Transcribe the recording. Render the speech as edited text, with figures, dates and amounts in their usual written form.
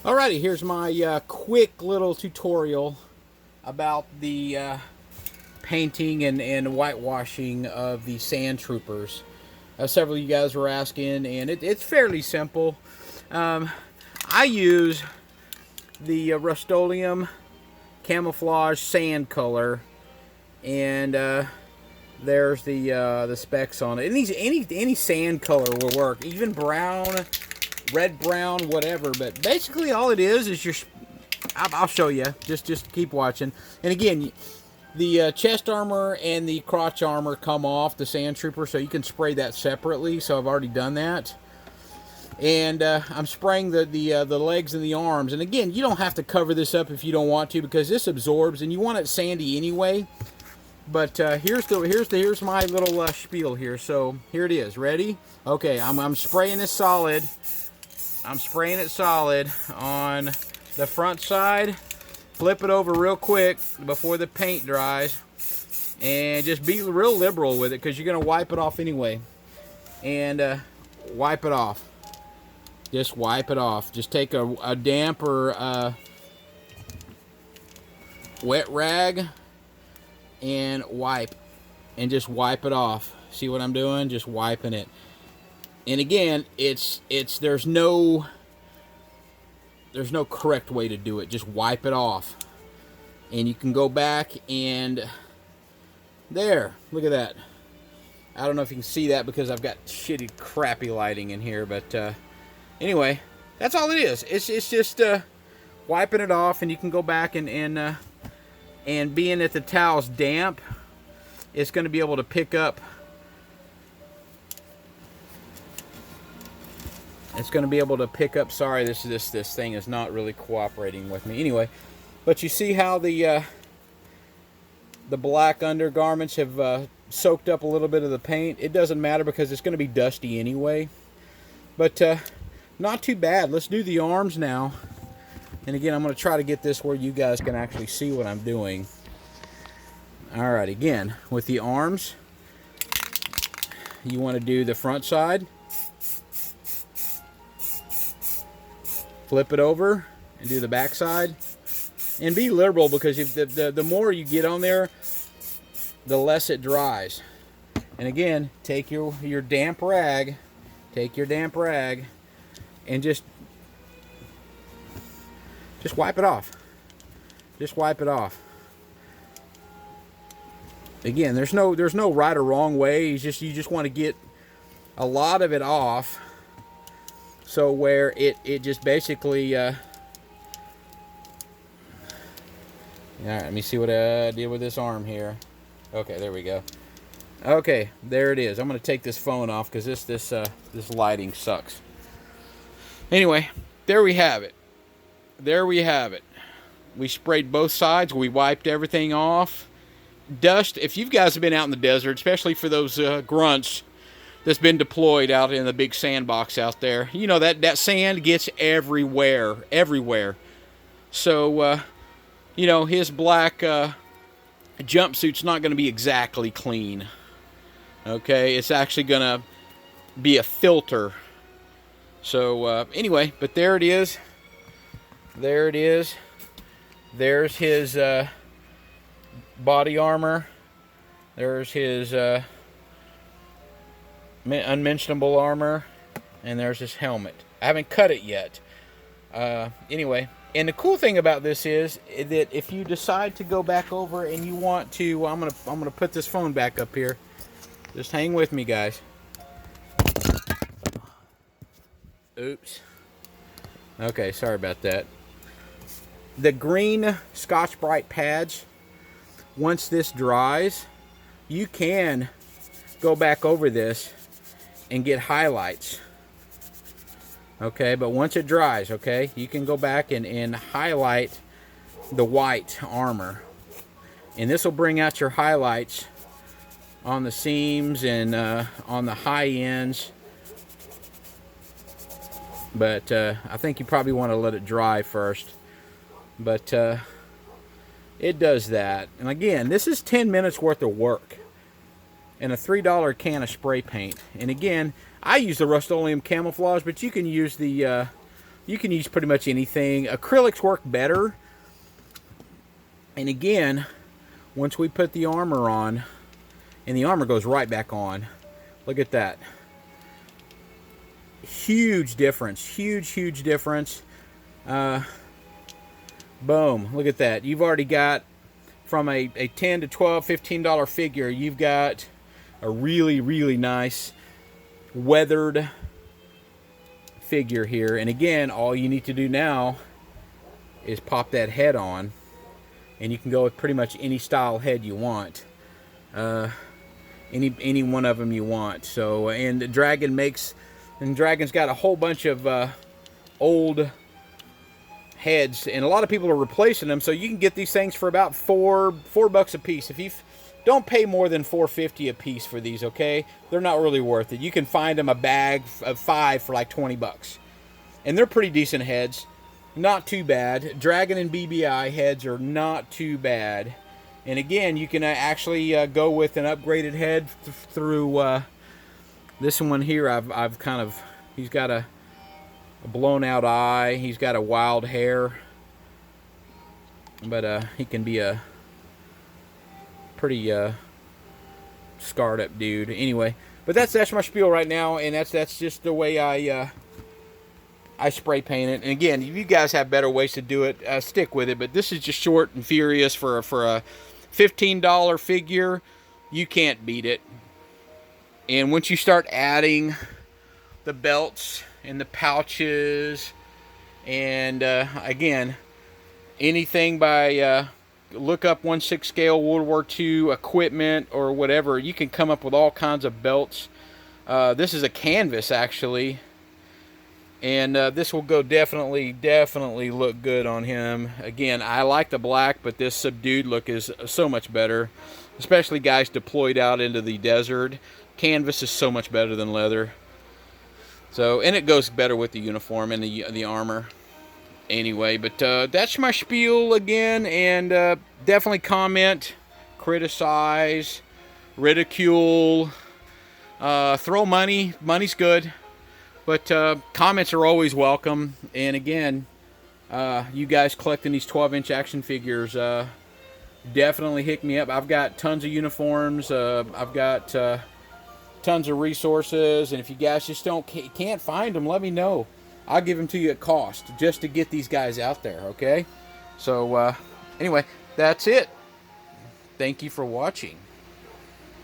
Alrighty, here's my quick little tutorial about the painting and whitewashing of the sand troopers. Several of you guys were asking, and it's fairly simple. I use the Rust-Oleum camouflage sand color, and there's the specs on it. And any sand color will work, even brown, red, brown, whatever. But basically, all it is your. I'll show you. Just keep watching. And again, the chest armor and the crotch armor come off the sand trooper, so you can spray that separately. So I've already done that. And I'm spraying the legs and the arms. And again, you don't have to cover this up if you don't want to, because this absorbs, and you want it sandy anyway. But here's my little spiel here. So here it is. Ready? Okay, I'm spraying this solid. I'm spraying it solid on the front side. Flip it over real quick before the paint dries, and just be real liberal with it, because you're gonna wipe it off anyway. And wipe it off. Just wipe it off. Just take a damp or wet rag and wipe, and just wipe it off. See what I'm doing? Just wiping it. And again, there's no correct way to do it. Just wipe it off, and you can go back and there. Look at that. I don't know if you can see that because I've got shitty, crappy lighting in here, but anyway, that's all it is. It's just wiping it off, and you can go back and being that the towel's damp, it's going to be able to pick up. It's going to be able to pick up. Sorry, this thing is not really cooperating with me. Anyway, but you see how the black undergarments have soaked up a little bit of the paint. It doesn't matter because it's going to be dusty anyway. But not too bad. Let's do the arms now. And again, I'm going to try to get this where you guys can actually see what I'm doing. All right, again, with the arms, you want to do the front side. Flip it over and do the back side. And be liberal, because if the more you get on there, the less it dries. And again, take your damp rag. Take your damp rag and just wipe it off. Just wipe it off. Again, there's no right or wrong way. You just want to get a lot of it off, so where it just basically all right, let me see what I did with this arm here. Okay, there we go. Okay, there it is. I'm going to take this phone off because this lighting sucks. Anyway, there we have it. There we have it. We sprayed both sides. We wiped everything off. Dust, if you guys have been out in the desert, especially for those grunts that's been deployed out in the big sandbox out there, you know that sand gets everywhere. So, you know, his black jumpsuit's not going to be exactly clean. Okay, it's actually going to be a filter. So, anyway, but there it is. There it is. There's his body armor. There's his unmentionable armor. And there's his helmet. I haven't cut it yet. Anyway, and the cool thing about this is that if you decide to go back over and you want to, I'm gonna put this phone back up here. Just hang with me, guys. Oops. Okay, sorry about that. The green Scotch-Brite pads, once this dries, you can go back over this and get highlights. Okay, but once it dries, okay, you can go back and highlight the white armor. And this will bring out your highlights on the seams and on the high ends. But I think you probably want to let it dry first. But it does that. And again, this is 10 minutes worth of work. And a $3 can of spray paint. And again, I use the Rust-Oleum camouflage, but you can use the You can use pretty much anything. Acrylics work better. And again, once we put the armor on, and the armor goes right back on, look at that. Huge difference. Huge difference. Boom. Look at that. You've already got, from a $10 to $12, $15 figure, you've got a really nice weathered figure here. And again, all you need to do now is pop that head on, and you can go with pretty much any style head you want. Any one of them you want. So, and Dragon's got a whole bunch of old heads, and a lot of people are replacing them, so you can get these things for about $4 a piece. If you don't pay more than $4.50 a piece for these, okay? They're not really worth it. You can find them a bag of 5 for like 20 bucks, and they're pretty decent heads, not too bad. Dragon and BBI heads are not too bad. And again, you can actually go with an upgraded head through this one here. I've kind of, he's got a blown out eye, he's got a wild hair, but he can be a pretty scarred up dude. Anyway, but that's my spiel right now, and that's just the way I spray paint it. And again, if you guys have better ways to do it, stick with it. But this is just short and furious for a $15 figure. You can't beat it. And once you start adding the belts and the pouches, and again, anything by look up 1/6 scale World War II equipment or whatever, you can come up with all kinds of belts. This is a canvas actually, and this will go definitely look good on him. Again, I like the black, but this subdued look is so much better, especially guys deployed out into the desert. Canvas is so much better than leather. So, and it goes better with the uniform and the armor. Anyway, but that's my spiel again, and definitely comment, criticize, ridicule, throw money. Money's good, but comments are always welcome. And again, you guys collecting these 12-inch action figures, definitely hit me up. I've got tons of uniforms. I've got tons of resources, and if you guys just can't find them, let me know. I'll give them to you at cost just to get these guys out there, okay? So anyway, that's it. Thank you for watching.